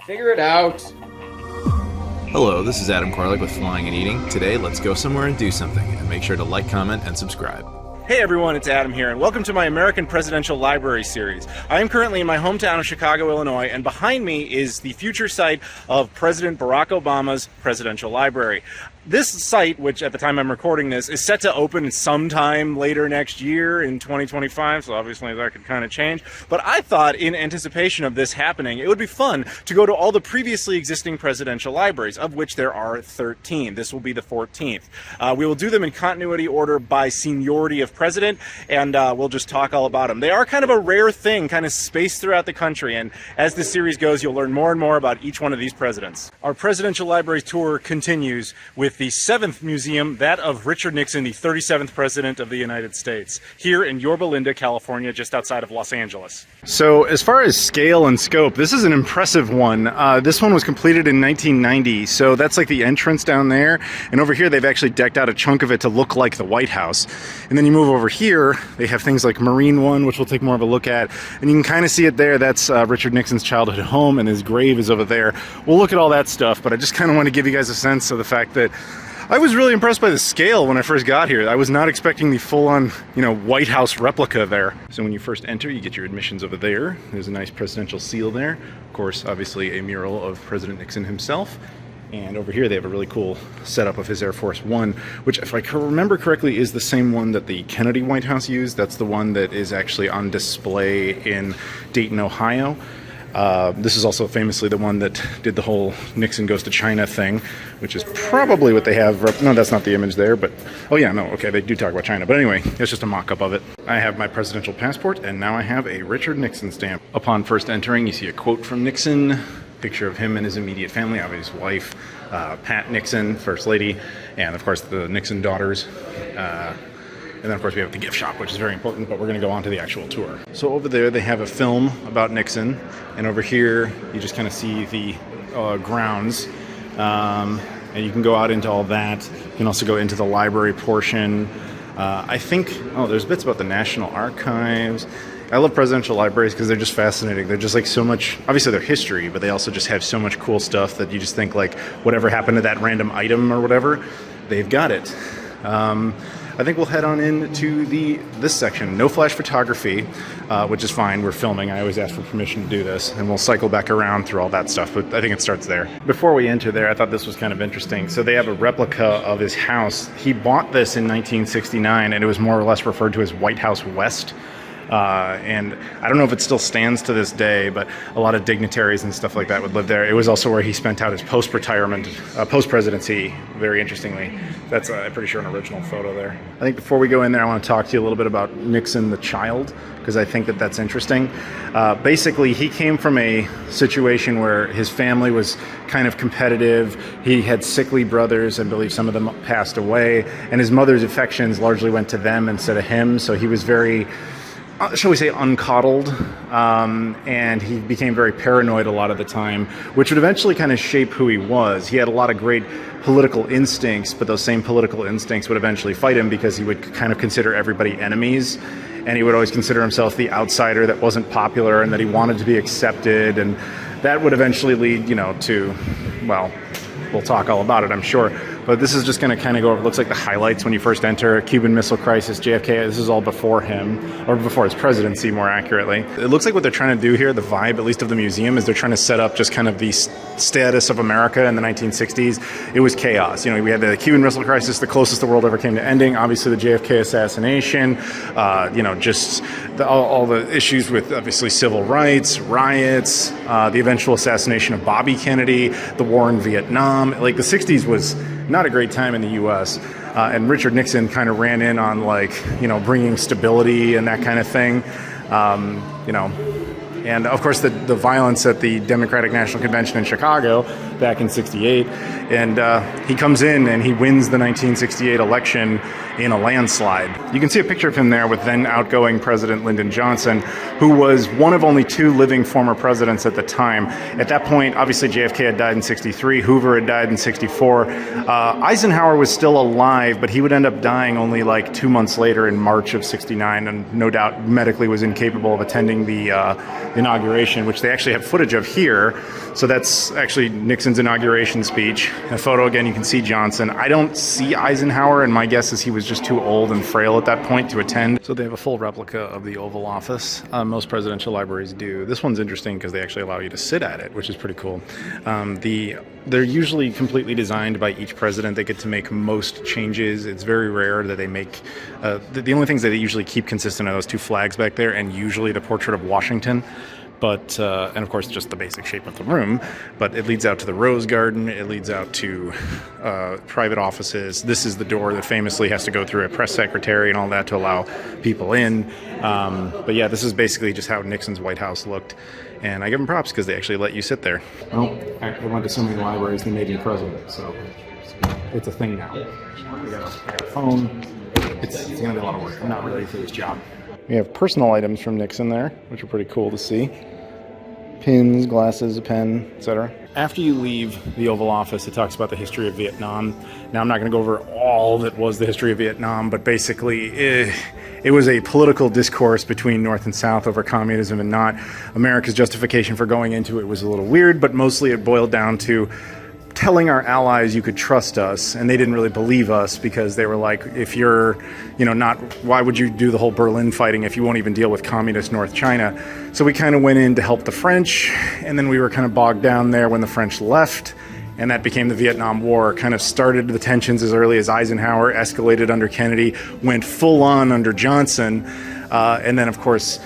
Figure it out. Hello, this is Adam Koralik with Flying and Eating. Today, let's go somewhere and do something, and make sure to like, comment, and subscribe. Hey everyone, it's Adam here, and welcome to my American Presidential Library series. I am currently in my hometown of Chicago, Illinois, and behind me is the future site of President Barack Obama's Presidential Library. This site, which at the time I'm recording this, is set to open sometime later next year in 2025, so obviously that could kind of change. But I thought, in anticipation of this happening, it would be fun to go to all the previously existing presidential libraries, of which there are 13. This will be the 14th. We will do them in continuity order by seniority of president, and we'll just talk all about them. They are kind of a rare thing, kind of spaced throughout the country, and as this series goes, you'll learn more and more about each one of these presidents. Our presidential library tour continues with the 7th museum, that of Richard Nixon, the 37th president of the United States, here in Yorba Linda, California, just outside of Los Angeles. So as far as scale and scope, this is an impressive one. This one was completed in 1990, so that's like the entrance down there, and over here they've actually decked out a chunk of it to look like the White House. And then you move over here, they have things like Marine One, which we'll take more of a look at, and you can kind of see it there. That's Richard Nixon's childhood home, and his grave is over there. We'll look at all that stuff, but I just kind of want to give you guys a sense of the fact that I was really impressed by the scale when I first got here. I was not expecting the full-on, White House replica there. So when you first enter, you get your admissions over there. There's a nice presidential seal there. Of course, obviously a mural of President Nixon himself. And over here they have a really cool setup of his Air Force One, which, if I remember correctly, is the same one that the Kennedy White House used. That's the one that is actually on display in Dayton, Ohio. This is also famously the one that did the whole Nixon goes to China thing, which is probably what they have. No, that's not the image there, but oh yeah, no, okay, they do talk about China. But anyway, it's just a mock-up of it. I have my presidential passport, and now I have a Richard Nixon stamp. Upon first entering, you see a quote from Nixon, picture of him and his immediate family, obviously his wife, Pat Nixon, First Lady, and of course the Nixon daughters. And then, of course, we have the gift shop, which is very important, but we're going to go on to the actual tour. So over there, they have a film about Nixon, and over here, you just kind of see the grounds, and you can go out into all that. You can also go into the library portion. I think, there's bits about the National Archives. I love presidential libraries because they're just fascinating. They're just like so much, obviously they're history, but they also just have so much cool stuff that you just think like whatever happened to that random item or whatever, they've got it. I think we'll head on into this section. No flash photography, which is fine. We're filming. I always ask for permission to do this, and we'll cycle back around through all that stuff, but I think it starts there. Before we enter there, I thought this was kind of interesting. So they have a replica of his house. He bought this in 1969, and it was more or less referred to as White House West. And I don't know if it still stands to this day, but a lot of dignitaries and stuff like that would live there. It was also where he spent out his post-presidency, very interestingly. That's, I'm pretty sure, an original photo there. I think before we go in there, I want to talk to you a little bit about Nixon the child, because I think that that's interesting. Basically, he came from a situation where his family was kind of competitive. He had sickly brothers, I believe some of them passed away, and his mother's affections largely went to them instead of him, so he was very, shall we say, uncoddled, and he became very paranoid a lot of the time, which would eventually kind of shape who he was. He had a lot of great political instincts, but those same political instincts would eventually fight him because he would kind of consider everybody enemies, and he would always consider himself the outsider that wasn't popular and that he wanted to be accepted, and that would eventually lead, to, well, we'll talk all about it, I'm sure. But this is just going to kind of go over, it looks like the highlights when you first enter. Cuban Missile Crisis, JFK, this is all before him, or before his presidency, more accurately. It looks like what they're trying to do here, the vibe, at least of the museum, is they're trying to set up just kind of the status of America in the 1960s. It was chaos. We had the Cuban Missile Crisis, the closest the world ever came to ending. Obviously, the JFK assassination, just all the issues with, obviously, civil rights, riots, the eventual assassination of Bobby Kennedy, the war in Vietnam. Like, the 60s was not a great time in the U.S., and Richard Nixon kind of ran in on, bringing stability and that kind of thing, and of course the violence at the Democratic National Convention in Chicago back in '68, and he comes in and he wins the 1968 election in a landslide. You can see a picture of him there with then outgoing President Lyndon Johnson, who was one of only 2 living former presidents at the time. At that point, obviously JFK had died in '63, Hoover had died in '64. Eisenhower was still alive, but he would end up dying only 2 months later in March of '69, and no doubt medically was incapable of attending attending the inauguration, which they actually have footage of here. So that's actually Nixon's inauguration speech. In a photo, again, you can see Johnson. I don't see Eisenhower, and my guess is he was just too old and frail at that point to attend. So they have a full replica of the Oval Office. Most presidential libraries do. This one's interesting because they actually allow you to sit at it, which is pretty cool. They're usually completely designed by each president. They get to make most changes. It's very rare that they make... the only things that they usually keep consistent are those two flags back there, and usually the portrait of Washington. But, and of course, just the basic shape of the room. But it leads out to the Rose Garden. It leads out to private offices. This is the door that famously has to go through a press secretary and all that to allow people in. But yeah, this is basically just how Nixon's White House looked. And I give them props because they actually let you sit there. Well, I went to so many libraries, they made me president. So it's a thing now. I got a phone. It's going to be a lot of work. I'm not ready for this job. We have personal items from Nixon there, which are pretty cool to see. Pins, glasses, a pen, etc. After you leave the Oval Office, it talks about the history of Vietnam. Now, I'm not going to go over all that was the history of Vietnam, but basically it was a political discourse between North and South over communism and not. America's justification for going into it was a little weird, but mostly it boiled down to telling our allies you could trust us, and they didn't really believe us because they were like, if you're, not, why would you do the whole Berlin fighting if you won't even deal with communist North China? So we kind of went in to help the French, and then we were kind of bogged down there when the French left, and that became the Vietnam War. Kind of started the tensions as early as Eisenhower, escalated under Kennedy, went full on under Johnson, and then of course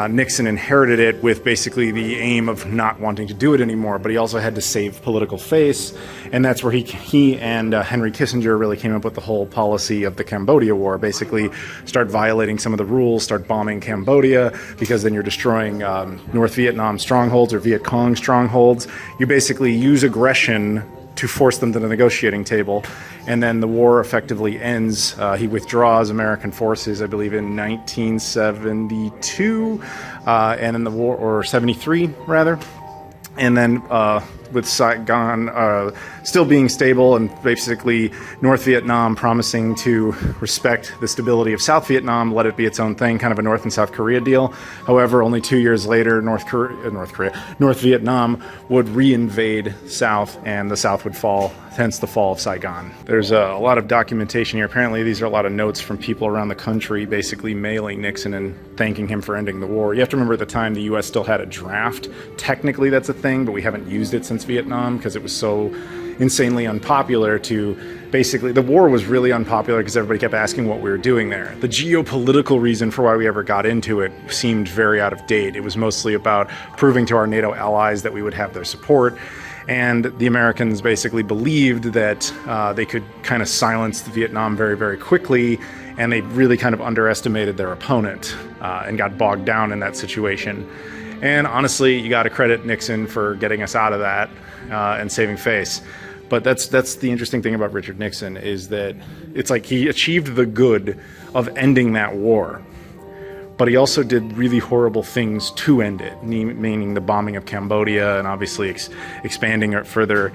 Nixon inherited it with basically the aim of not wanting to do it anymore, but he also had to save political face, and that's where he and Henry Kissinger really came up with the whole policy of the Cambodia War. Basically start violating some of the rules, start bombing Cambodia, because then you're destroying North Vietnam strongholds or Viet Cong strongholds. You basically use aggression to force them to the negotiating table, and then the war effectively ends. He withdraws American forces, I believe, in 1972, and in the war, or 73 rather, and then with Saigon still being stable, and basically North Vietnam promising to respect the stability of South Vietnam, let it be its own thing, kind of a North and South Korea deal. However, only 2 years later, North Vietnam would reinvade South, and the South would fall, hence the fall of Saigon. There's a lot of documentation here. Apparently these are a lot of notes from people around the country basically mailing Nixon and thanking him for ending the war. You have to remember at the time the US still had a draft. Technically that's a thing, but we haven't used it since Vietnam because it was so insanely unpopular to basically, the war was really unpopular because everybody kept asking what we were doing there. The geopolitical reason for why we ever got into it seemed very out of date. It was mostly about proving to our NATO allies that we would have their support. And the Americans basically believed that they could kind of silence Vietnam very, very quickly, and they really kind of underestimated their opponent and got bogged down in that situation. And honestly, you got to credit Nixon for getting us out of that and saving face. But that's the interesting thing about Richard Nixon, is that it's like he achieved the good of ending that war. But he also did really horrible things to end it, meaning the bombing of Cambodia and obviously expanding it further.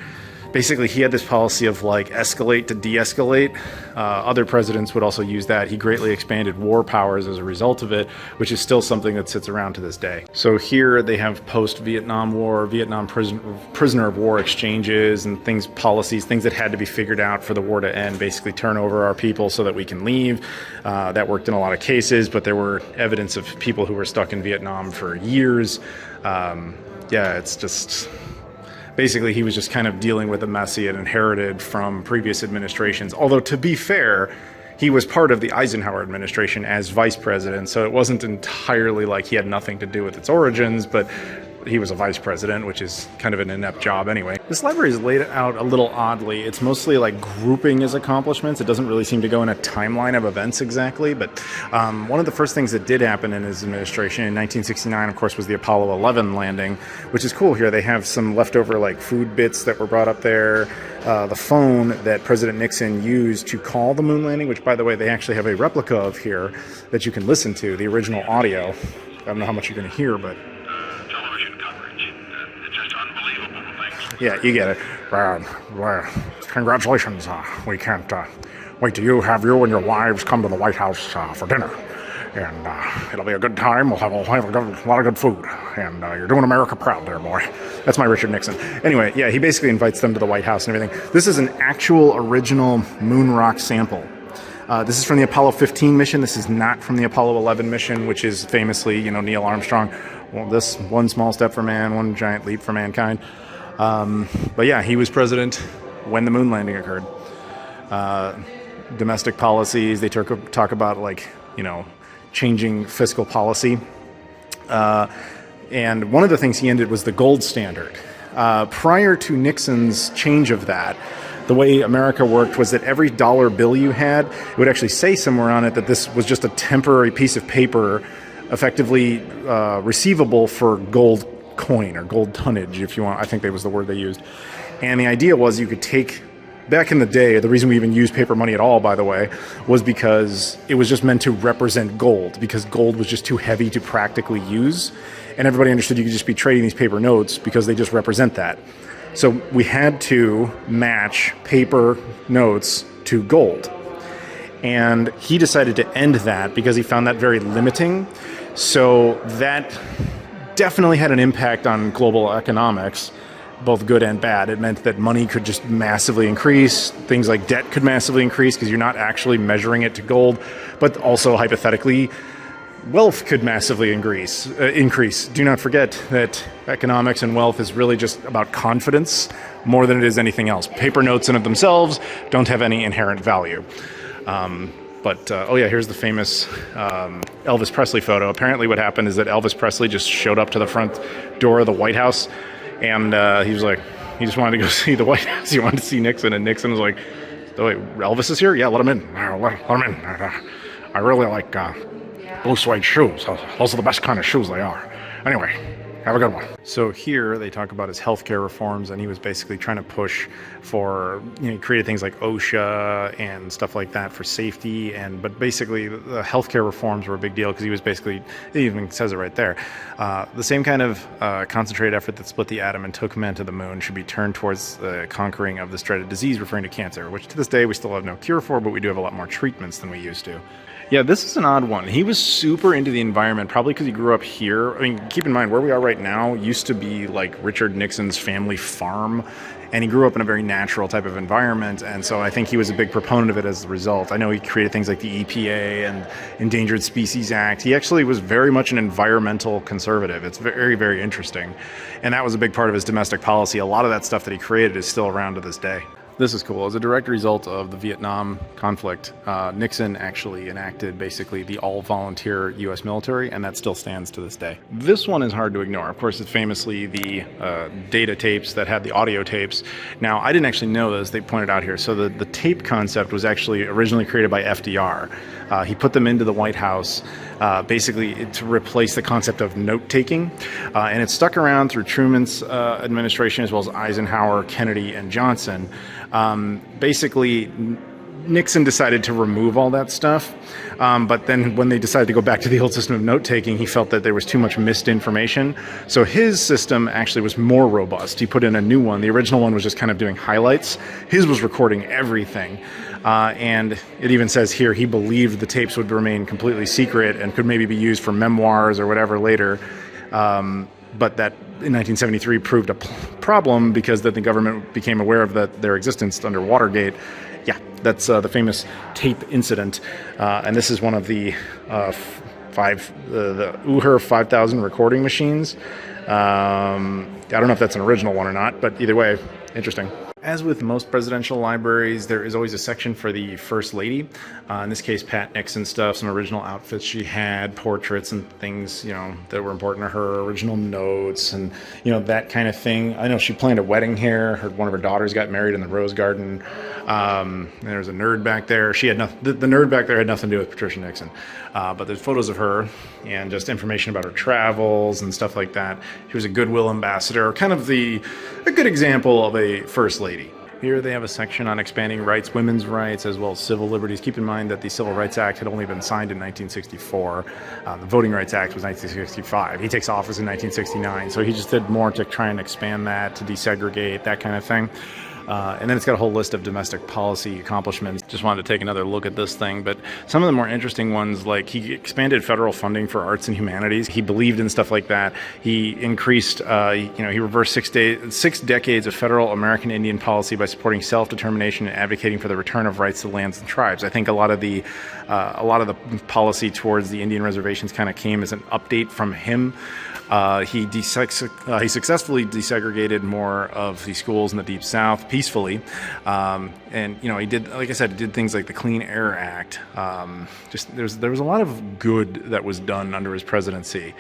Basically, he had this policy of like escalate to de-escalate. Other presidents would also use that. He greatly expanded war powers as a result of it, which is still something that sits around to this day. So here they have post-Vietnam War, Vietnam prisoner of war exchanges and policies, things that had to be figured out for the war to end. Basically turn over our people so that we can leave. That worked in a lot of cases, but there were evidence of people who were stuck in Vietnam for years. Yeah, it's just... Basically, he was just kind of dealing with a mess he had inherited from previous administrations. Although, to be fair, he was part of the Eisenhower administration as vice president, so it wasn't entirely like he had nothing to do with its origins, but he was a vice president, which is kind of an inept job anyway. This library is laid out a little oddly. It's mostly like grouping his accomplishments. It doesn't really seem to go in a timeline of events exactly, but one of the first things that did happen in his administration in 1969, of course, was the Apollo 11 landing, which is cool here. They have some leftover like food bits that were brought up there. The phone that President Nixon used to call the moon landing, which, by the way, they actually have a replica of here that you can listen to, the original audio. I don't know how much you're going to hear, but... Yeah, you get it. Congratulations. We can't wait till you have you and your wives come to the White House for dinner. and it'll be a good time. We'll have a lot of good food, and you're doing America proud there, boy. That's my Richard Nixon. Anyway, yeah, he basically invites them to the White House and everything. This is an actual original moon rock sample. This is from the Apollo 15 mission. This is not from the Apollo 11 mission, which is famously, Neil Armstrong. Well, this one small step for man, one giant leap for mankind. But yeah, he was president when the moon landing occurred. Domestic policies, they talk about changing fiscal policy. And one of the things he ended was the gold standard. Prior to Nixon's change of that, the way America worked was that every dollar bill you had, it would actually say somewhere on it that this was just a temporary piece of paper, effectively receivable for gold coin or gold tonnage, if you want. I think that was the word they used. And the idea was you could take, back in the day, the reason we even used paper money at all, by the way, was because it was just meant to represent gold, because gold was just too heavy to practically use. And everybody understood you could just be trading these paper notes because they just represent that. So we had to match paper notes to gold. And he decided to end that because he found that very limiting. So that definitely had an impact on global economics, both good and bad. It meant that money could just massively increase. Things like debt could massively increase because you're not actually measuring it to gold. But also, hypothetically, wealth could massively increase. Do not forget that economics and wealth is really just about confidence more than it is anything else. Paper notes in of themselves don't have any inherent value. Here's the famous Elvis Presley photo. Apparently what happened is that Elvis Presley just showed up to the front door of the White House, and he was like, he just wanted to go see the White House. He wanted to see Nixon, and Nixon was like, oh, wait, Elvis is here? Yeah, let him in. Let him in. I really like blue suede shoes. Those are the best kind of shoes they are. Anyway, have a good one. So here they talk about his healthcare reforms, and he was basically trying to push for, he created things like OSHA and stuff like that for safety. But basically the healthcare reforms were a big deal because he was basically, it even says it right there, the same kind of concentrated effort that split the atom and took man to the moon should be turned towards the conquering of this dreaded disease, referring to cancer, which to this day we still have no cure for, but we do have a lot more treatments than we used to. Yeah, this is an odd one. He was super into the environment, probably because he grew up here. I mean, keep in mind, where we are right now used to be like Richard Nixon's family farm, and he grew up in a very natural type of environment, and so I think he was a big proponent of it as a result. I know he created things like the EPA and Endangered Species Act. He actually was very much an environmental conservative. It's very, very interesting, and that was a big part of his domestic policy. A lot of that stuff that he created is still around to this day. This is cool. As a direct result of the Vietnam conflict, Nixon actually enacted basically the all-volunteer U.S. military, and that still stands to this day. This one is hard to ignore. Of course, it's famously the data tapes that had the audio tapes. Now, I didn't actually know this. They pointed out here. So the tape concept was actually originally created by FDR. He put them into the White House basically to replace the concept of note-taking. And it stuck around through Truman's administration, as well as Eisenhower, Kennedy, and Johnson. Basically, Nixon decided to remove all that stuff, but then when they decided to go back to the old system of note-taking, he felt that there was too much missed information. So his system actually was more robust. He put in a new one. The original one was just kind of doing highlights. His was recording everything. And it even says here he believed the tapes would remain completely secret and could maybe be used for memoirs or whatever later. But that in 1973 proved a problem because then the government became aware of their existence under Watergate. Yeah, that's the famous tape incident. And this is one of the Uher 5000 recording machines. I don't know if that's an original one or not, but either way, interesting. As with most presidential libraries, there is always a section for the First Lady. In this case, Pat Nixon stuff, some original outfits she had, portraits and things, that were important to her, original notes and, that kind of thing. I know she planned a wedding here. One of her daughters got married in the Rose Garden. There was a nerd back there. She had the nerd back there had nothing to do with Patricia Nixon. But there's photos of her and just information about her travels and stuff like that. She was a goodwill ambassador, kind of a good example of a First Lady. Here they have a section on expanding rights, women's rights, as well as civil liberties. Keep in mind that the Civil Rights Act had only been signed in 1964. The Voting Rights Act was 1965. He takes office in 1969, so he just did more to try and expand that, to desegregate, that kind of thing. And then it's got a whole list of domestic policy accomplishments. Just wanted to take another look at this thing. But some of the more interesting ones, like he expanded federal funding for arts and humanities. He believed in stuff like that. He increased, he reversed 6 decades of federal American Indian policy by supporting self-determination and advocating for the return of rights to lands and tribes. I think a lot of the policy towards the Indian reservations kind of came as an update from him. He successfully desegregated more of the schools in the Deep South peacefully, and he did, like I said, did things like the Clean Air Act. There was a lot of good that was done under his presidency.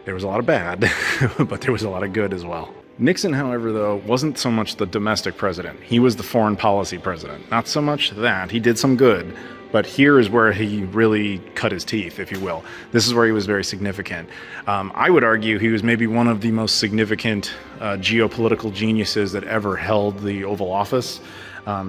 There was a lot of bad, but there was a lot of good as well. Nixon, however, though, wasn't so much the domestic president. He was the foreign policy president. Not so much that. He did some good. But here is where he really cut his teeth, if you will. This is where he was very significant. I would argue he was maybe one of the most significant geopolitical geniuses that ever held the Oval Office.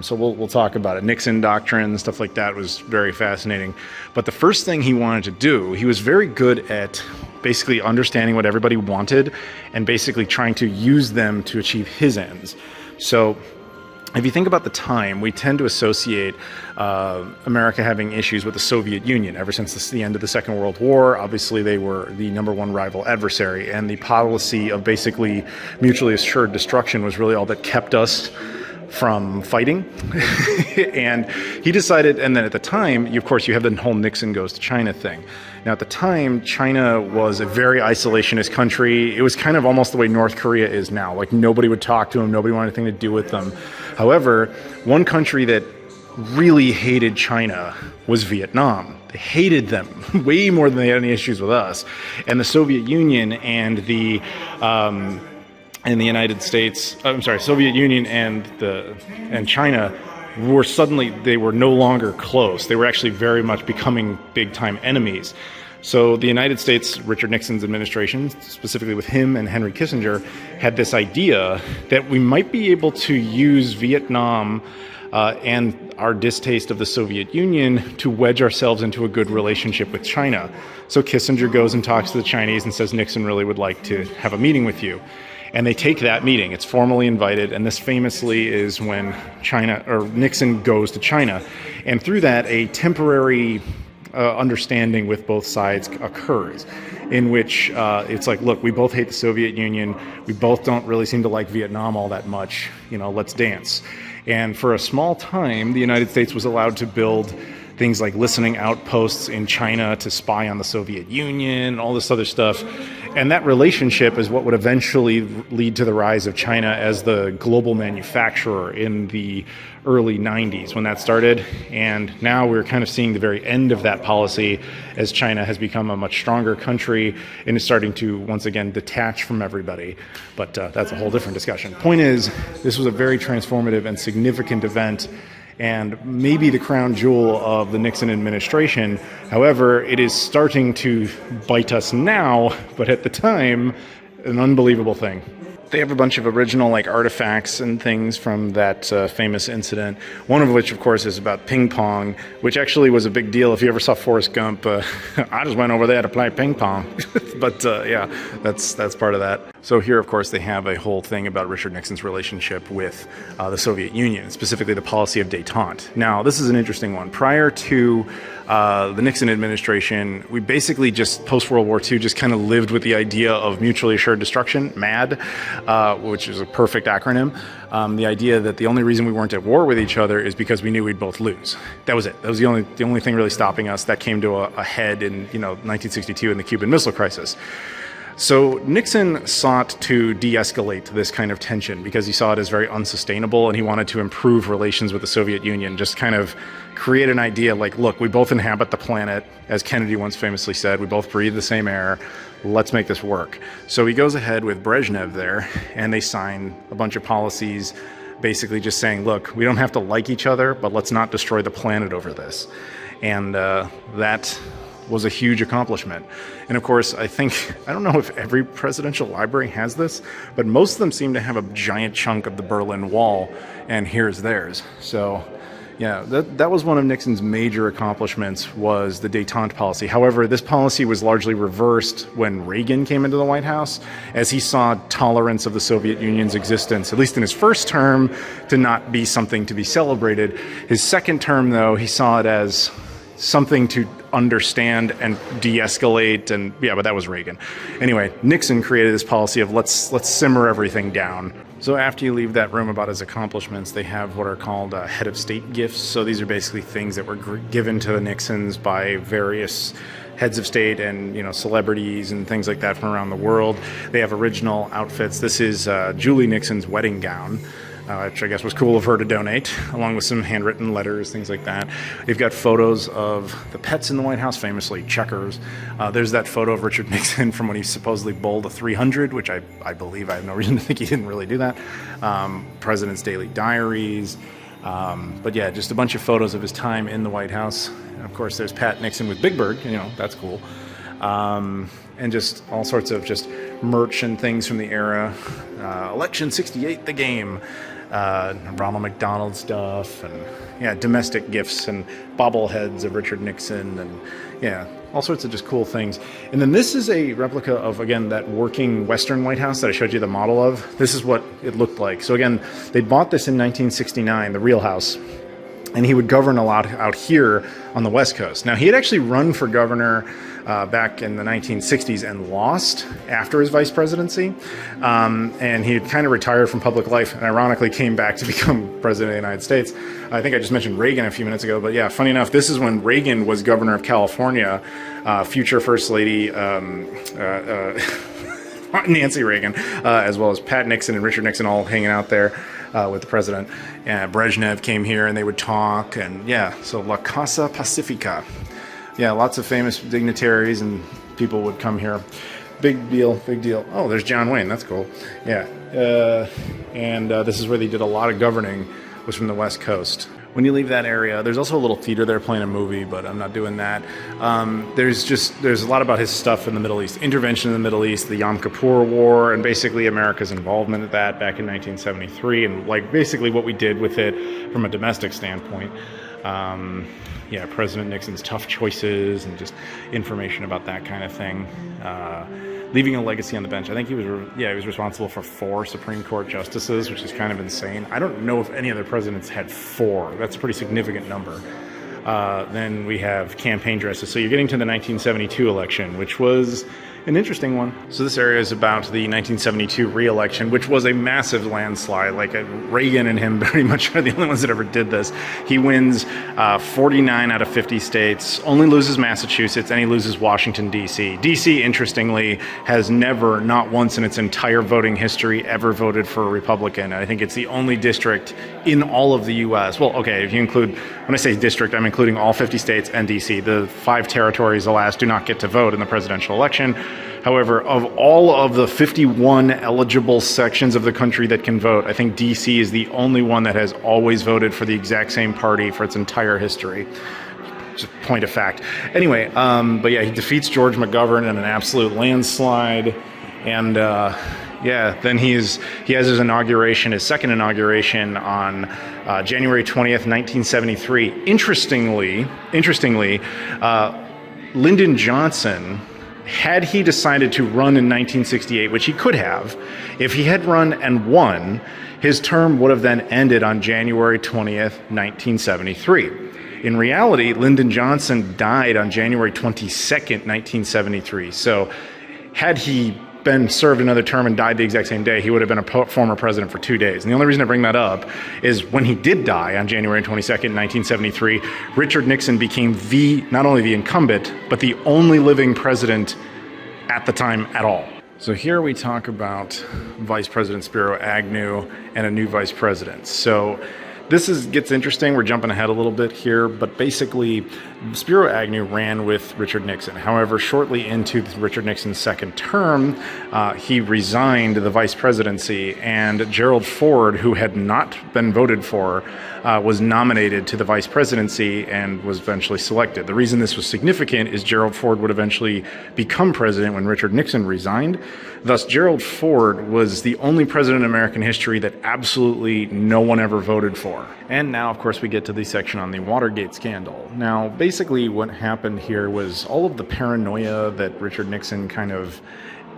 So we'll talk about it. Nixon doctrine, stuff like that was very fascinating. But the first thing he wanted to do, he was very good at basically understanding what everybody wanted and basically trying to use them to achieve his ends. So if you think about the time, we tend to associate America having issues with the Soviet Union ever since the end of the Second World War. Obviously, they were the #1 rival adversary, and the policy of basically mutually assured destruction was really all that kept us from fighting. And he decided, and then at the time, of course, you have the whole Nixon goes to China thing. Now, at the time, China was a very isolationist country. It was kind of almost the way North Korea is now. Like, nobody would talk to them, nobody wanted anything to do with them. However, one country that really hated China was Vietnam. They hated them way more than they had any issues with us. And the Soviet Union and the United States, Soviet Union and China they were no longer close. They were actually very much becoming big-time enemies. So the United States, Richard Nixon's administration, specifically with him and Henry Kissinger, had this idea that we might be able to use Vietnam and our distaste of the Soviet Union to wedge ourselves into a good relationship with China. So Kissinger goes and talks to the Chinese and says, Nixon really would like to have a meeting with you. And they take that meeting. It's formally invited, and this famously is when Nixon goes to China. And through that, a temporary understanding with both sides occurs, in which it's like, look, we both hate the Soviet Union. We both don't really seem to like Vietnam all that much. Let's dance. And for a small time, the United States was allowed to build things like listening outposts in China to spy on the Soviet Union, all this other stuff. And that relationship is what would eventually lead to the rise of China as the global manufacturer in the early 90s when that started. And now we're kind of seeing the very end of that policy as China has become a much stronger country and is starting to once again detach from everybody. But that's a whole different discussion. Point is, this was a very transformative and significant event, and maybe the crown jewel of the Nixon administration. However, it is starting to bite us now, but at the time, an unbelievable thing. They have a bunch of original artifacts and things from that famous incident. One of which, of course, is about ping pong, which actually was a big deal. If you ever saw Forrest Gump, I just went over there to play ping pong. But yeah, that's part of that. So here, of course, they have a whole thing about Richard Nixon's relationship with the Soviet Union, specifically the policy of détente. Now, this is an interesting one. Prior to the Nixon administration, we basically just, post-World War II, just kind of lived with the idea of mutually assured destruction, MAD, which is a perfect acronym. The idea that the only reason we weren't at war with each other is because we knew we'd both lose. That was it. That was the only thing really stopping us. That came to a head in 1962 in the Cuban Missile Crisis. So Nixon sought to de-escalate this kind of tension because he saw it as very unsustainable, and he wanted to improve relations with the Soviet Union, just kind of create an idea like, look, we both inhabit the planet, as Kennedy once famously said, we both breathe the same air, let's make this work. So he goes ahead with Brezhnev there, and they sign a bunch of policies basically just saying, look, we don't have to like each other, but let's not destroy the planet over this. And that was a huge accomplishment. And of course, I don't know if every presidential library has this, but most of them seem to have a giant chunk of the Berlin Wall, and here's theirs. So yeah, that was one of Nixon's major accomplishments, was the détente policy. However, this policy was largely reversed when Reagan came into the White House, as he saw tolerance of the Soviet Union's existence, at least in his first term, to not be something to be celebrated. His second term, though, he saw it as something to understand and de-escalate, and yeah, but that was Reagan. Anyway, Nixon created this policy of let's simmer everything down. So after you leave that room about his accomplishments, they have what are called head of state gifts. So these are basically things that were given to the Nixons by various heads of state and, you know, celebrities and things like that from around the world. They have original outfits. This is Julie Nixon's wedding gown, which I guess was cool of her to donate, along with some handwritten letters, things like that. They've got photos of the pets in the White House, famously checkers. There's that photo of Richard Nixon from when he supposedly bowled a 300, which I believe, I have no reason to think he didn't really do that. President's daily diaries. But yeah, just a bunch of photos of his time in the White House. And of course, there's Pat Nixon with Big Bird, you know, that's cool. And just all sorts of just merch and things from the era. Election 68, the game. Ronald McDonald stuff, and yeah, domestic gifts and bobbleheads of Richard Nixon, and yeah, all sorts of just cool things. And then this is a replica of, again, that working Western White House that I showed you the model of. This is what it looked like. So again, they bought this in 1969, the real house, and he would govern a lot out here on the West Coast. Now, he had actually run for governor back in the 1960s and lost after his vice presidency. And he had kind of retired from public life and ironically came back to become president of the United States. I think I just mentioned Reagan a few minutes ago, but yeah, funny enough, this is when Reagan was governor of California, future First Lady Nancy Reagan, as well as Pat Nixon and Richard Nixon all hanging out there with the president. Brezhnev came here and they would talk, and yeah, so La Casa Pacifica. Yeah, lots of famous dignitaries and people would come here. Big deal, big deal. Oh, there's John Wayne, that's cool. Yeah, and this is where they did a lot of governing, was from the West Coast. When you leave that area, there's also a little theater there playing a movie, but I'm not doing that. There's a lot about his stuff in the Middle East. Intervention in the Middle East, the Yom Kippur War, and basically America's involvement in that back in 1973, and like basically what we did with it from a domestic standpoint. Yeah, President Nixon's tough choices and just information about that kind of thing. Leaving a legacy on the bench. I think he was responsible for 4 Supreme Court justices, which is kind of insane. I don't know if any other presidents had 4. That's a pretty significant number. Then we have campaign dresses. So you're getting to the 1972 election, which was an interesting one. So this area is about the 1972 re-election, which was a massive landslide. Like Reagan and him very much are the only ones that ever did this. He wins 49 out of 50 states, only loses Massachusetts, and he loses Washington, D.C. D.C., interestingly, has never, not once in its entire voting history, ever voted for a Republican. I think it's the only district in all of the U.S. Well, okay, if you include, when I say district, I'm including all 50 states and D.C. The 5 territories, alas, do not get to vote in the presidential election. However, of all of the 51 eligible sections of the country that can vote, I think D.C. is the only one that has always voted for the exact same party for its entire history. Just a point of fact. Anyway, but yeah, he defeats George McGovern in an absolute landslide, and yeah, then he has his inauguration, his second inauguration on January 20th, 1973. Interestingly, Lyndon Johnson, had he decided to run in 1968, which he could have, if he had run and won, his term would have then ended on January 20th, 1973. In reality, Lyndon Johnson died on January 22nd, 1973. So had he been served another term and died the exact same day, he would have been a former president for 2 days. And the only reason I bring that up is when he did die on January 22nd, 1973, Richard Nixon became not only the incumbent, but the only living president at the time at all. So here we talk about Vice President Spiro Agnew and a new vice president. So gets interesting. We're jumping ahead a little bit here, but basically, Spiro Agnew ran with Richard Nixon. However, shortly into Richard Nixon's second term, he resigned the vice presidency, and Gerald Ford, who had not been voted for, was nominated to the vice presidency and was eventually selected. The reason this was significant is Gerald Ford would eventually become president when Richard Nixon resigned. Thus, Gerald Ford was the only president in American history that absolutely no one ever voted for. And now, of course, we get to the section on the Watergate scandal. Now, basically what happened here was all of the paranoia that Richard Nixon kind of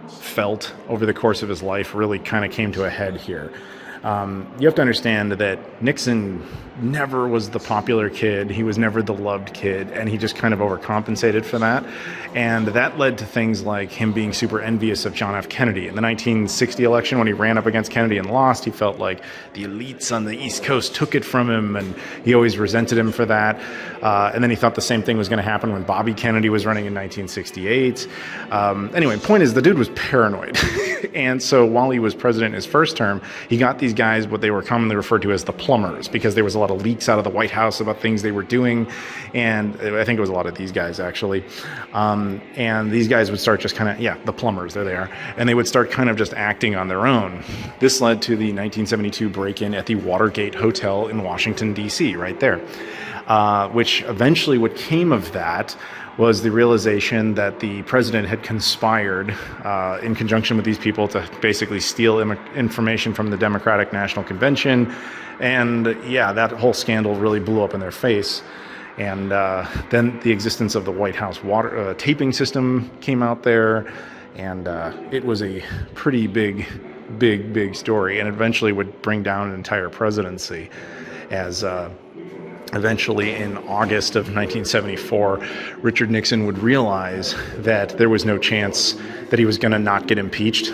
felt over the course of his life really kind of came to a head here. You have to understand that Nixon never was the popular kid. He was never the loved kid, and he just kind of overcompensated for that. And that led to things like him being super envious of John F. Kennedy. In the 1960 election, when he ran up against Kennedy and lost, he felt like the elites on the East Coast took it from him, and he always resented him for that. And then he thought the same thing was going to happen when Bobby Kennedy was running in 1968. Anyway, point is, the dude was paranoid. And so while he was president in his first term, he got these guys, what they were commonly referred to as the plumbers, because there was a lot of leaks out of the White House about things they were doing. And I think it was a lot of these guys, actually. And these guys would start just kind of, the plumbers, there they are. And they would start kind of just acting on their own. This led to the 1972 break-in at the Watergate Hotel in Washington, D.C., right there. Which eventually what came of that was the realization that the president had conspired in conjunction with these people to basically steal information from the Democratic National Convention. And that whole scandal really blew up in their face. And then the existence of the White House taping system came out there, and it was a pretty big story, and eventually would bring down an entire presidency as eventually in August of 1974, Richard Nixon would realize that there was no chance that he was going to not get impeached.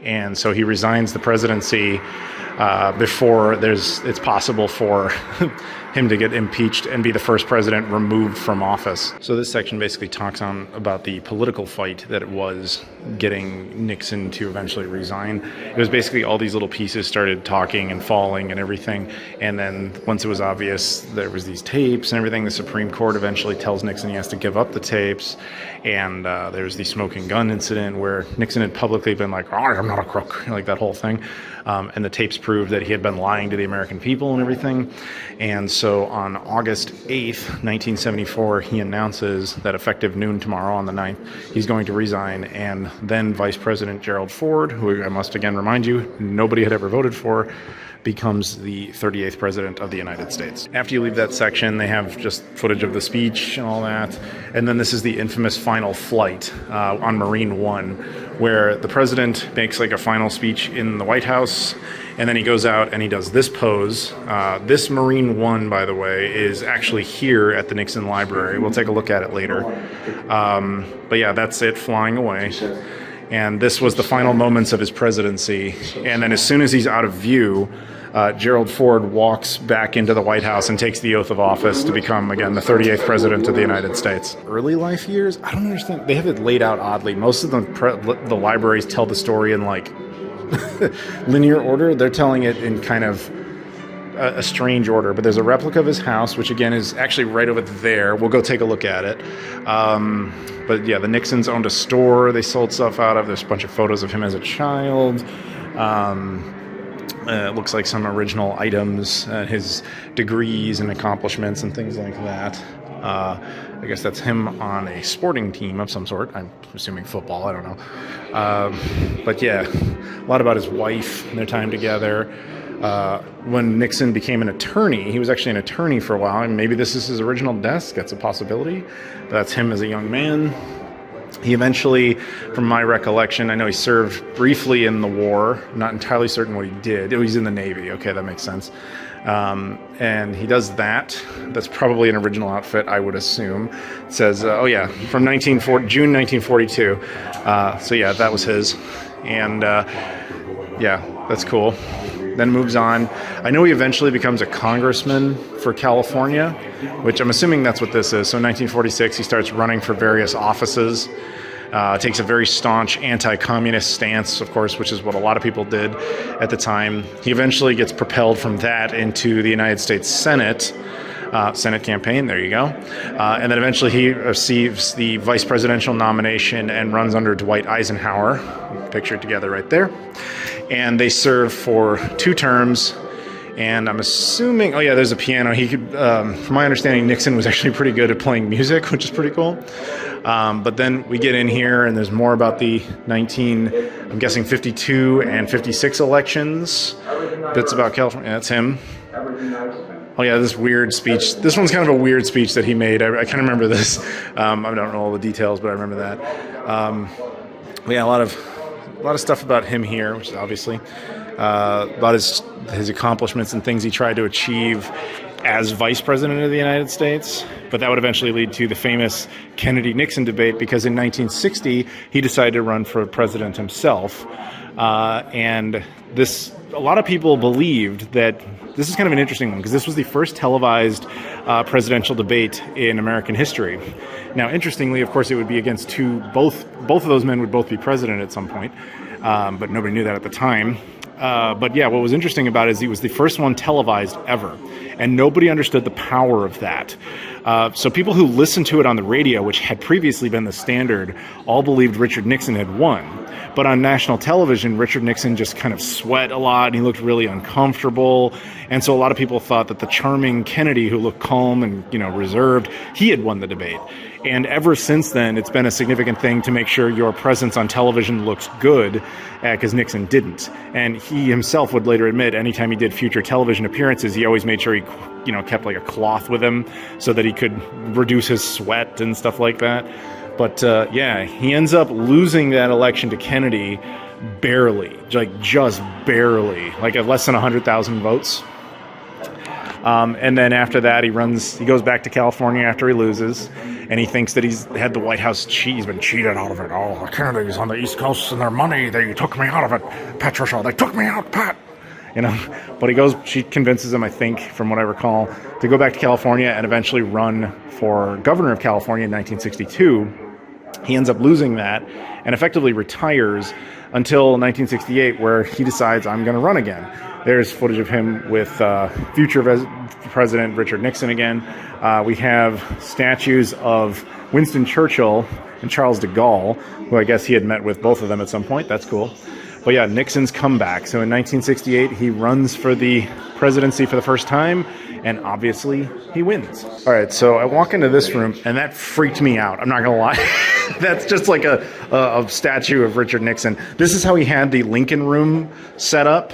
And so he resigns the presidency before it's possible for him to get impeached and be the first president removed from office. So this section basically talks on about the political fight that it was getting Nixon to eventually resign. It was basically all these little pieces started talking and falling and everything. And then once it was obvious there was these tapes and everything, the Supreme Court eventually tells Nixon he has to give up the tapes. And there's the smoking gun incident where Nixon had publicly been like, "Oh, I'm not a crook," like that whole thing. And the tapes proved that he had been lying to the American people and everything. And so on August 8th, 1974, he announces that effective noon tomorrow on the 9th, he's going to resign. And then Vice President Gerald Ford, who I must again remind you, nobody had ever voted for, becomes the 38th president of the United States. After you leave that section, they have just footage of the speech and all that. And then this is the infamous final flight on Marine One, where the president makes like a final speech in the White House, and then he goes out and he does this pose. This Marine One, by the way, is actually here at the Nixon Library. We'll take a look at it later. But yeah, that's it flying away. And this was the final moments of his presidency. And then as soon as he's out of view, Gerald Ford walks back into the White House and takes the oath of office to become, again, the 38th president of the United States. Early life years? I don't understand. They have it laid out oddly. Most of the libraries tell the story in, like, linear order. They're telling it in kind of a strange order. But there's a replica of his house, which, again, is actually right over there. We'll go take a look at it. But, yeah, the Nixons owned a store they sold stuff out of. There's a bunch of photos of him as a child. It looks like some original items, his degrees and accomplishments and things like that. I guess that's him on a sporting team of some sort. I'm assuming football, I don't know. But yeah, a lot about his wife and their time together. When Nixon became an attorney, he was actually an attorney for a while, and maybe this is his original desk. That's a possibility. That's him as a young man. He eventually, from my recollection, I know he served briefly in the war. I'm not entirely certain what he did. Oh, he's in the Navy. Okay, that makes sense. And he does that. That's probably an original outfit, I would assume. It says, from June 1942. So yeah, that was his. And that's cool. Then moves on. I know he eventually becomes a congressman for California, which I'm assuming that's what this is. So in 1946, he starts running for various offices. Takes a very staunch anti-communist stance, of course, which is what a lot of people did at the time. He eventually gets propelled from that into the United States Senate campaign, there you go. And then eventually he receives the vice presidential nomination and runs under Dwight Eisenhower, pictured together right there. And they serve for 2 terms. And I'm assuming, oh yeah, there's a piano. He could, from my understanding, Nixon was actually pretty good at playing music, which is pretty cool. But then we get in here and there's more about the I'm guessing 52 and 56 elections. Bits about California, that's him. Oh yeah, this weird speech. This one's kind of a weird speech that he made. I kind of remember this. I don't know all the details, but I remember that. Yeah, a lot of stuff about him here, which is obviously about his accomplishments and things he tried to achieve as vice president of the United States. But that would eventually lead to the famous Kennedy-Nixon debate, because in 1960 he decided to run for president himself, and a lot of people believed that. This is kind of an interesting one, because this was the first televised presidential debate in American history. Now, interestingly, of course, it would be against both of those men would both be president at some point, but nobody knew that at the time. But yeah, what was interesting about it is it was the first one televised ever, and nobody understood the power of that. So people who listened to it on the radio, which had previously been the standard, all believed Richard Nixon had won. But on national television, Richard Nixon just kind of sweat a lot, and he looked really uncomfortable. And so a lot of people thought that the charming Kennedy, who looked calm and, reserved, he had won the debate. And ever since then, it's been a significant thing to make sure your presence on television looks good, because Nixon didn't. And he himself would later admit, anytime he did future television appearances, he always made sure he kept like a cloth with him so that he could reduce his sweat and stuff like that. But yeah, he ends up losing that election to Kennedy barely, just barely, at less than 100,000 votes. And then after that, he goes back to California after he loses, and he thinks that he's had the White House he's been cheated out of it. Oh, the Kennedys on the East Coast and their money, they took me out of it. Patricia, they took me out, Pat. But she convinces him, I think, from what I recall, to go back to California and eventually run for governor of California in 1962. He ends up losing that and effectively retires until 1968, where he decides, I'm going to run again. There's footage of him with future President Richard Nixon again. We have statues of Winston Churchill and Charles de Gaulle, who I guess he had met with both of them at some point. That's cool. But yeah, Nixon's comeback. So in 1968, he runs for the presidency for the first time, and obviously he wins. All right, so I walk into this room, and that freaked me out. I'm not going to lie. That's just like a statue of Richard Nixon. This is how he had the Lincoln Room set up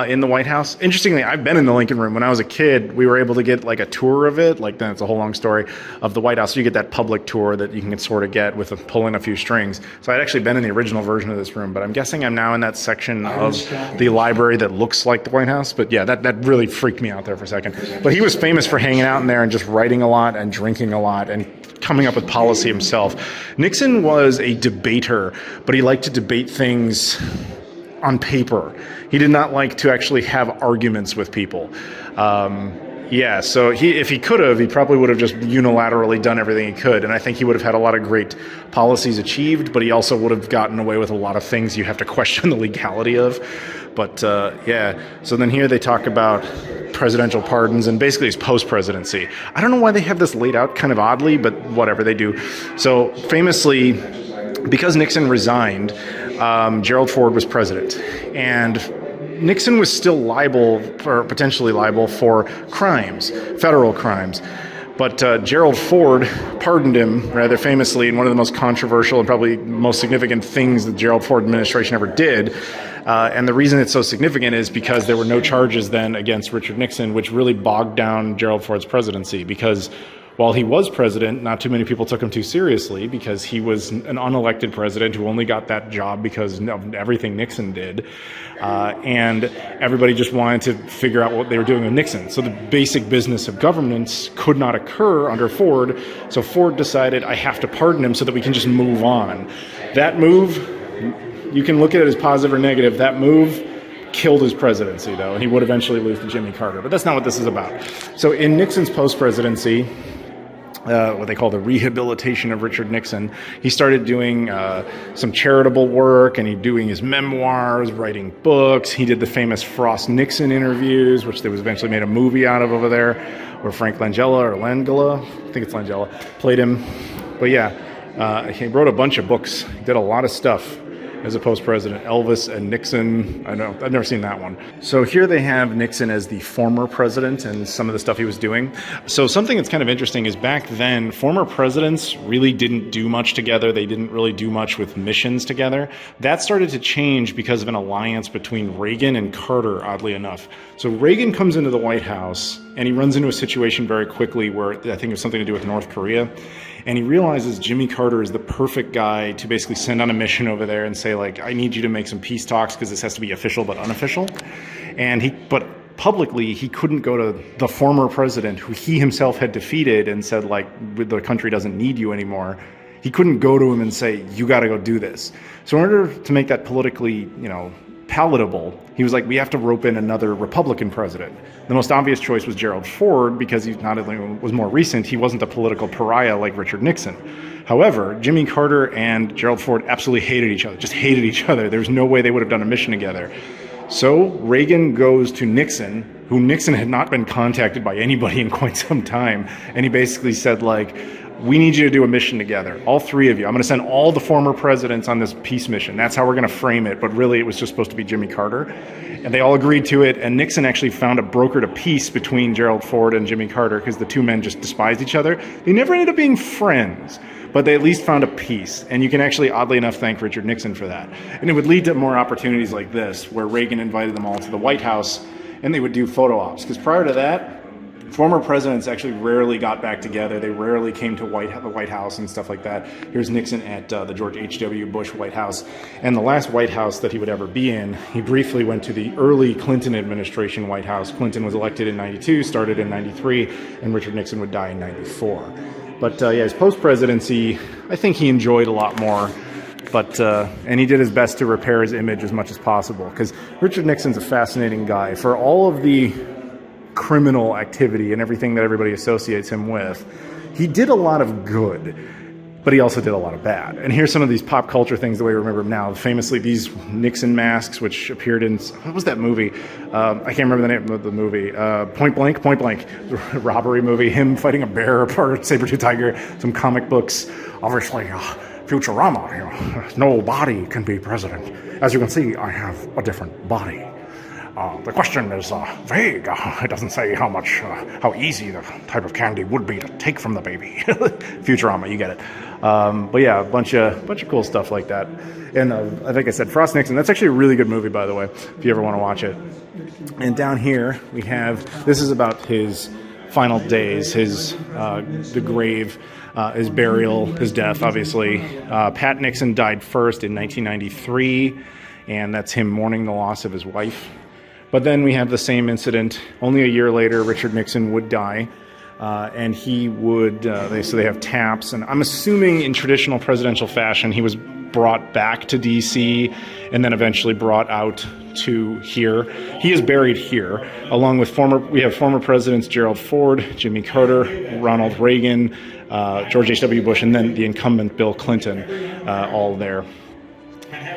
in the White House. Interestingly, I've been in the Lincoln Room. When I was a kid, we were able to get a tour of it. Then it's a whole long story of the White House. So you get that public tour that you can sort of get with pulling a few strings. So I'd actually been in the original version of this room, but I'm guessing I'm now in that section of the library that looks like the White House. But yeah, that really freaked me out there for a second. But he was famous for hanging out in there and just writing a lot and drinking a lot and coming up with policy himself. Nixon was a debater, but he liked to debate things on paper. He did not like to actually have arguments with people. So if he could have, he probably would have just unilaterally done everything he could. And I think he would have had a lot of great policies achieved, but he also would have gotten away with a lot of things you have to question the legality of. But so then here they talk about presidential pardons, and basically it's post-presidency. I don't know why they have this laid out kind of oddly, but whatever, they do. So famously, because Nixon resigned, Gerald Ford was president, and Nixon was still potentially liable for crimes, federal crimes. But Gerald Ford pardoned him rather famously in one of the most controversial and probably most significant things the Gerald Ford administration ever did. And the reason it's so significant is because there were no charges then against Richard Nixon, which really bogged down Gerald Ford's presidency, because while he was president, not too many people took him too seriously, because he was an unelected president who only got that job because of everything Nixon did. And everybody just wanted to figure out what they were doing with Nixon. So the basic business of governance could not occur under Ford. So Ford decided, I have to pardon him so that we can just move on. That move, you can look at it as positive or negative. That move killed his presidency, though, and he would eventually lose to Jimmy Carter. But that's not what this is about. So in Nixon's post-presidency, what they call the rehabilitation of Richard Nixon. He started doing some charitable work, and he doing his memoirs, writing books. He did the famous Frost-Nixon interviews, which there was eventually made a movie out of over there, where Frank Langella, I think it's Langella, played him. But yeah, he wrote a bunch of books. He did a lot of stuff as a post-president. Elvis and Nixon, I've never seen that one. So here they have Nixon as the former president and some of the stuff he was doing. So something that's kind of interesting is back then, former presidents really didn't do much together. They didn't really do much with missions together. That started to change because of an alliance between Reagan and Carter, oddly enough. So Reagan comes into the White House, and he runs into a situation very quickly where I think it was something to do with North Korea. And he realizes Jimmy Carter is the perfect guy to basically send on a mission over there and say, like, I need you to make some peace talks because this has to be official but unofficial. But publicly, he couldn't go to the former president who he himself had defeated and said, like, the country doesn't need you anymore. He couldn't go to him and say, you got to go do this. So in order to make that politically, palatable, he was like, we have to rope in another Republican president. The most obvious choice was Gerald Ford, because he not only was more recent, he wasn't a political pariah like Richard Nixon. However, Jimmy Carter and Gerald Ford absolutely hated each other, just hated each other. There's no way they would have done a mission together. So Reagan goes to Nixon, who Nixon had not been contacted by anybody in quite some time, and he basically said, like, we need you to do a mission together, all three of you. I'm going to send all the former presidents on this peace mission. That's how we're going to frame it, but really it was just supposed to be Jimmy Carter. And they all agreed to it, and Nixon actually found a brokered a peace between Gerald Ford and Jimmy Carter because the two men just despised each other. They never ended up being friends, but they at least found a peace. And you can actually, oddly enough, thank Richard Nixon for that. And it would lead to more opportunities like this, where Reagan invited them all to the White House, and they would do photo ops. Because prior to that, former presidents actually rarely got back together. They rarely came to the White House and stuff like that. Here's Nixon at the George H.W. Bush White House. And the last White House that he would ever be in, he briefly went to the early Clinton administration White House. Clinton was elected in 92, started in 93, and Richard Nixon would die in 94. But his post-presidency, I think he enjoyed a lot more. But and he did his best to repair his image as much as possible. Because Richard Nixon's a fascinating guy. For all of the criminal activity and everything that everybody associates him with, he did a lot of good, but he also did a lot of bad. And here's some of these pop culture things the way we remember them now. Famously, these Nixon masks, which appeared in, what was that movie? I can't remember the name of the movie. Point Blank, robbery movie, him fighting a bear or a saber-tooth tiger, some comic books. Obviously, Futurama, no body can be president. As you can see, I have a different body. The question is vague. It doesn't say how easy the type of candy would be to take from the baby. Futurama, you get it. But yeah, a bunch of cool stuff like that. And I think I said Frost-Nixon. That's actually a really good movie, by the way, if you ever want to watch it. And down here we have, this is about his final days, the grave, his burial, his death, obviously. Pat Nixon died first in 1993, and that's him mourning the loss of his wife. But then we have the same incident. Only a year later, Richard Nixon would die, and he would, they have taps. And I'm assuming in traditional presidential fashion, he was brought back to D.C. and then eventually brought out to here. He is buried here, along with we have former presidents Gerald Ford, Jimmy Carter, Ronald Reagan, George H.W. Bush, and then the incumbent Bill Clinton, all there.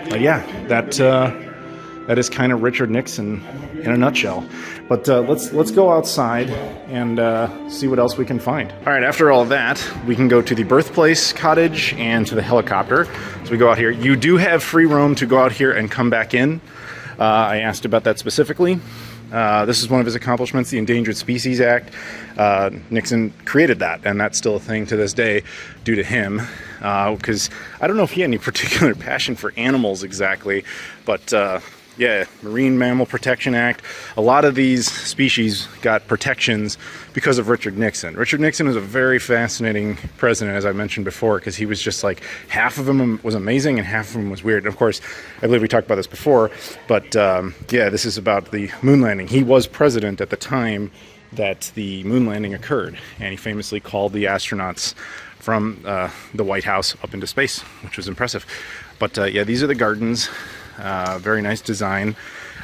But yeah, that is kind of Richard Nixon in a nutshell. But let's go outside and see what else we can find. All right, after all of that, we can go to the Birthplace cottage and to the helicopter. So we go out here. You do have free roam to go out here and come back in. I asked about that specifically. This is one of his accomplishments, the Endangered Species Act. Nixon created that, and that's still a thing to this day due to him. Because I don't know if he had any particular passion for animals exactly, but yeah, Marine Mammal Protection Act. A lot of these species got protections because of Richard Nixon. Richard Nixon was a very fascinating president, as I mentioned before, because he was just like, half of him was amazing and half of him was weird. And of course, I believe we talked about this before, but yeah, this is about the moon landing. He was president at the time that the moon landing occurred, and he famously called the astronauts from the White House up into space, which was impressive. But yeah, these are the gardens. Very nice design.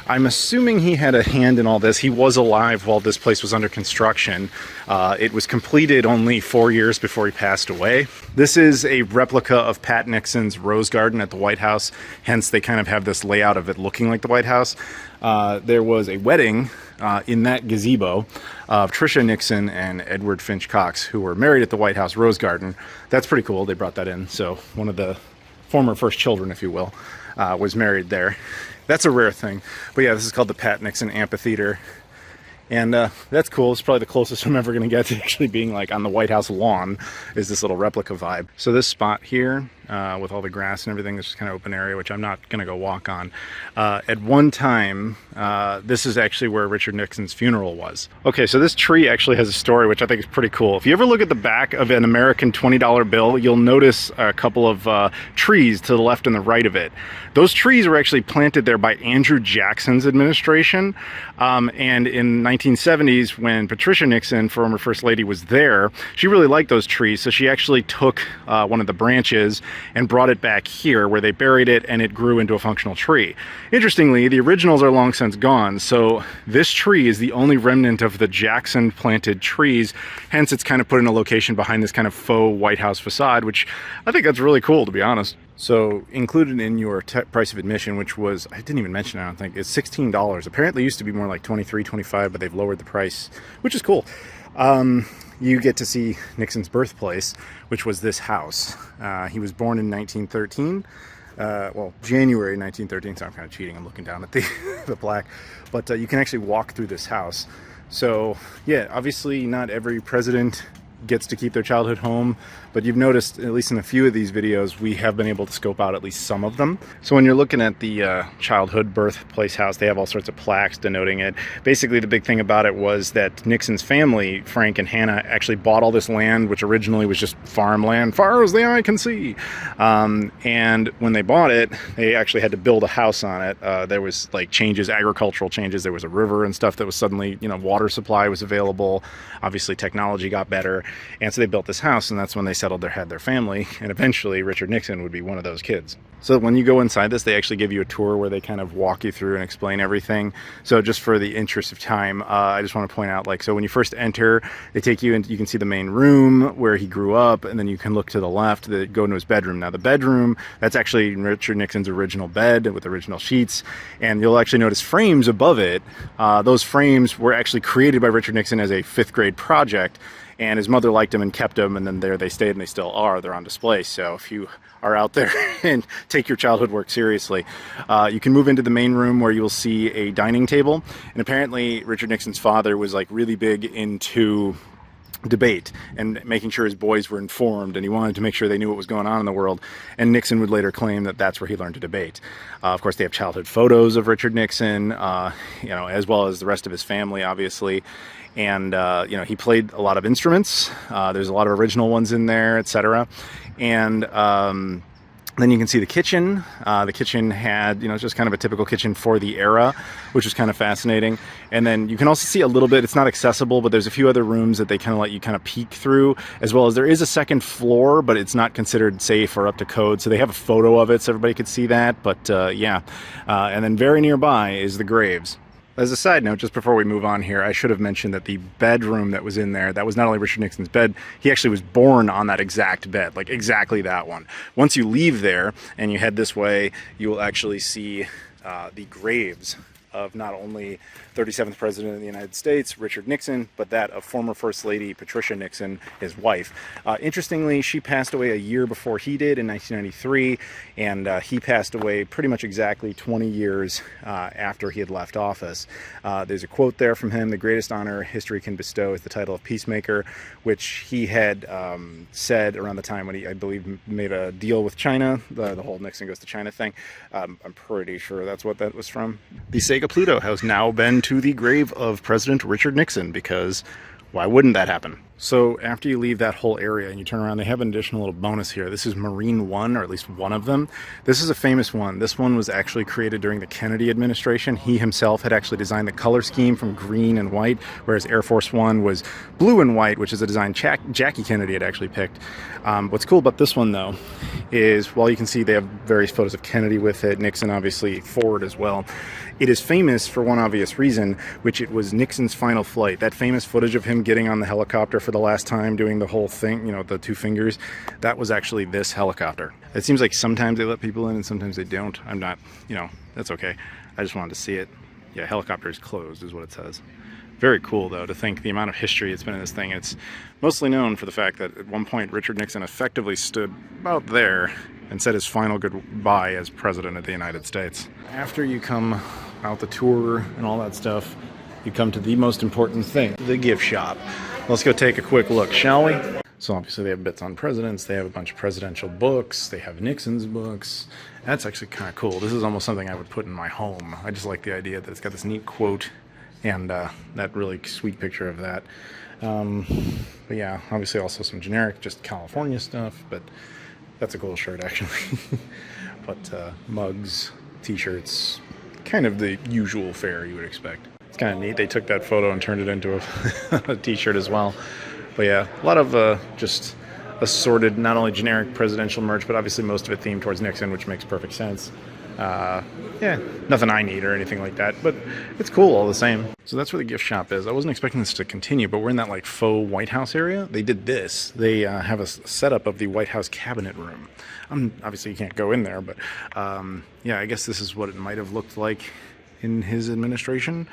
I'm assuming he had a hand in all this. He was alive while this place was under construction. It was completed only 4 years before he passed away. This is a replica of Pat Nixon's Rose Garden at the White House. Hence, they kind of have this layout of it looking like the White House. There was a wedding in that gazebo of Tricia Nixon and Edward Finch Cox, who were married at the White House Rose Garden. That's pretty cool. They brought that in. So one of the former first children, if you will, was married there. That's a rare thing. But yeah, this is called the Pat Nixon Amphitheater. And that's cool. It's probably the closest I'm ever going to get to actually being like on the White House lawn, is this little replica vibe. So this spot here with all the grass and everything, this is kind of open area, which I'm not going to go walk on. At one time, this is actually where Richard Nixon's funeral was. Okay, so this tree actually has a story, which I think is pretty cool. If you ever look at the back of an American $20 bill, you'll notice a couple of trees to the left and the right of it. Those trees were actually planted there by Andrew Jackson's administration. And in 1970s, when Patricia Nixon, former First Lady, was there, she really liked those trees. So she actually took one of the branches and brought it back here where they buried it, and it grew into a functional tree. Interestingly, the originals are long since gone. So this tree is the only remnant of the Jackson planted trees. Hence, it's kind of put in a location behind this kind of faux White House facade, which I think that's really cool, to be honest. So included in your price of admission, which was, I didn't even mention it, I don't think, is $16. Apparently it used to be more like $23, $25, but they've lowered the price, which is cool. You get to see Nixon's birthplace, which was this house. He was born in 1913. Well, January 1913, so I'm kind of cheating. I'm looking down at the, the plaque. But you can actually walk through this house. So, yeah, obviously not every president gets to keep their childhood home, but you've noticed, at least in a few of these videos, we have been able to scope out at least some of them. So when you're looking at the childhood birthplace house, they have all sorts of plaques denoting it. Basically, the big thing about it was that Nixon's family, Frank and Hannah, actually bought all this land, which originally was just farmland, far as the eye can see. And when they bought it, they actually had to build a house on it. There was like changes, agricultural changes. There was a river and stuff that was suddenly, you know, water supply was available. Obviously, technology got better. And so they built this house, and that's when they settled had their family, and eventually Richard Nixon would be one of those kids. So when you go inside this, they actually give you a tour where they kind of walk you through and explain everything. So just for the interest of time, I just want to point out, like, so when you first enter, they take you and you can see the main room where he grew up, and then you can look to the left, go into his bedroom. Now the bedroom, that's actually Richard Nixon's original bed with original sheets, and you'll actually notice frames above it. Those frames were actually created by Richard Nixon as a 5th grade project, and his mother liked them and kept them, and then there they stayed, and they still are. They're on display. So if you are out there and take your childhood work seriously, you can move into the main room where you'll see a dining table. And apparently Richard Nixon's father was like really big into debate and making sure his boys were informed, and he wanted to make sure they knew what was going on in the world. And Nixon would later claim that that's where he learned to debate. Of course, they have childhood photos of Richard Nixon, you know, as well as the rest of his family, obviously. And you know, he played a lot of instruments. There's a lot of original ones in there, etc. And then you can see the kitchen. The kitchen had, you know, it's just kind of a typical kitchen for the era, which was kind of fascinating. And then you can also see a little bit, it's not accessible, but there's a few other rooms that they kind of let you kind of peek through, as well as there is a second floor, but it's not considered safe or up to code. So they have a photo of it so everybody could see that. But yeah, and then very nearby is the graves. As a side note, just before we move on here, I should have mentioned that the bedroom that was in there, that was not only Richard Nixon's bed, he actually was born on that exact bed, like exactly that one. Once you leave there and you head this way, you will actually see the graves of not only 37th President of the United States, Richard Nixon, but that of former First Lady Patricia Nixon, his wife. Interestingly, she passed away a year before he did in 1993, and he passed away pretty much exactly 20 years after he had left office. There's a quote there from him: "The greatest honor history can bestow is the title of peacemaker," which he had said around the time when he, I believe, made a deal with China, the whole Nixon goes to China thing. I'm pretty sure that's what that was from. The Sega Pluto has now been to the grave of President Richard Nixon, because why wouldn't that happen? So after you leave that whole area and you turn around, they have an additional little bonus here. This is Marine One, or at least one of them. This is a famous one. This one was actually created during the Kennedy administration. He himself had actually designed the color scheme from green and white, whereas Air Force One was blue and white, which is a design Jackie Kennedy had actually picked. What's cool about this one, though, is while you can see they have various photos of Kennedy with it, Nixon obviously forward as well, it is famous for one obvious reason, which it was Nixon's final flight. That famous footage of him getting on the helicopter for the last time, doing the whole thing, you know, the two fingers, that was actually this helicopter. It seems like sometimes they let people in and sometimes they don't. I'm not, you know, that's okay. I just wanted to see it. Yeah, helicopter is closed is what it says. Very cool, though, to think the amount of history it's been in this thing. It's mostly known for the fact that at one point Richard Nixon effectively stood about there and said his final goodbye as president of the United States. After you come out the tour and all that stuff, you come to the most important thing, the gift shop. Let's go take a quick look, shall we? So obviously they have bits on presidents, they have a bunch of presidential books, they have Nixon's books. That's actually kind of cool. This is almost something I would put in my home. I just like the idea that it's got this neat quote and that really sweet picture of that. But yeah, obviously also some generic, just California stuff, but that's a cool shirt actually. But mugs, t-shirts, kind of the usual fare you would expect. It's kind of neat. They took that photo and turned it into a t-shirt as well. But yeah, a lot of just assorted, not only generic presidential merch, but obviously most of it themed towards Nixon, which makes perfect sense. Yeah, nothing I need or anything like that, but it's cool all the same. So that's where the gift shop is. I wasn't expecting this to continue, but we're in that like faux White House area. They did this. They have a setup of the White House cabinet room. Obviously you can't go in there, but yeah, I guess this is what it might have looked like in his administration.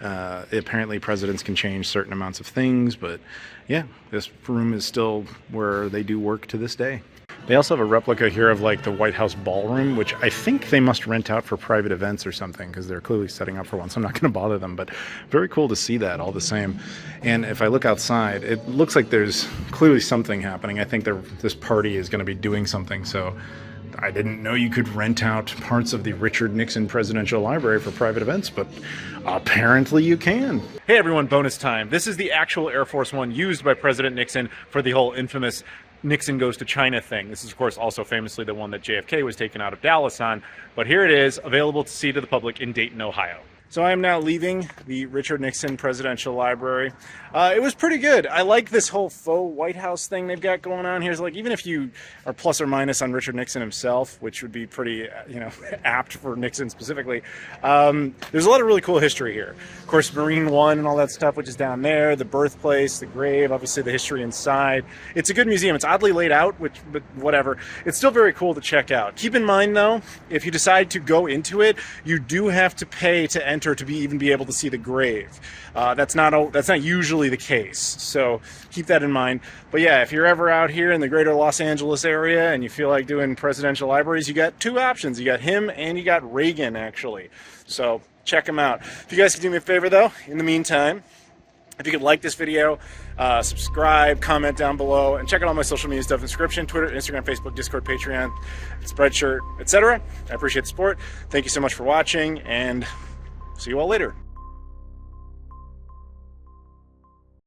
Apparently presidents can change certain amounts of things, but yeah, this room is still where they do work to this day. They also have a replica here of like the White House ballroom, which I think they must rent out for private events or something, because they're clearly setting up for one, so I'm not going to bother them, but very cool to see that all the same. And if I look outside, it looks like there's clearly something happening. I think this party is going to be doing something, so I didn't know you could rent out parts of the Richard Nixon Presidential Library for private events, but apparently you can. Hey everyone, bonus time. This is the actual Air Force One used by President Nixon for the whole infamous Nixon goes to China thing. This is, of course, also famously the one that JFK was taken out of Dallas on, but here it is, available to see to the public in Dayton, Ohio. So I am now leaving the Richard Nixon Presidential Library. It was pretty good. I like this whole faux White House thing they've got going on here. So like, even if you are plus or minus on Richard Nixon himself, which would be pretty, you know, apt for Nixon specifically, there's a lot of really cool history here. Of course, Marine One and all that stuff, which is down there, the birthplace, the grave, obviously the history inside. It's a good museum. It's oddly laid out, but whatever. It's still very cool to check out. Keep in mind, though, if you decide to go into it, you do have to pay to enter to even be able to see the grave. That's not usually the case, so keep that in mind. But yeah, if you're ever out here in the greater Los Angeles area and you feel like doing presidential libraries, you got two options. You got him and you got Reagan, actually. So check them out. If you guys could do me a favor, though, in the meantime, if you could like this video, subscribe, comment down below, and check out all my social media stuff in the description: Twitter, Instagram, Facebook, Discord, Patreon, Spreadshirt, etc. I appreciate the support. Thank you so much for watching, and see you all later.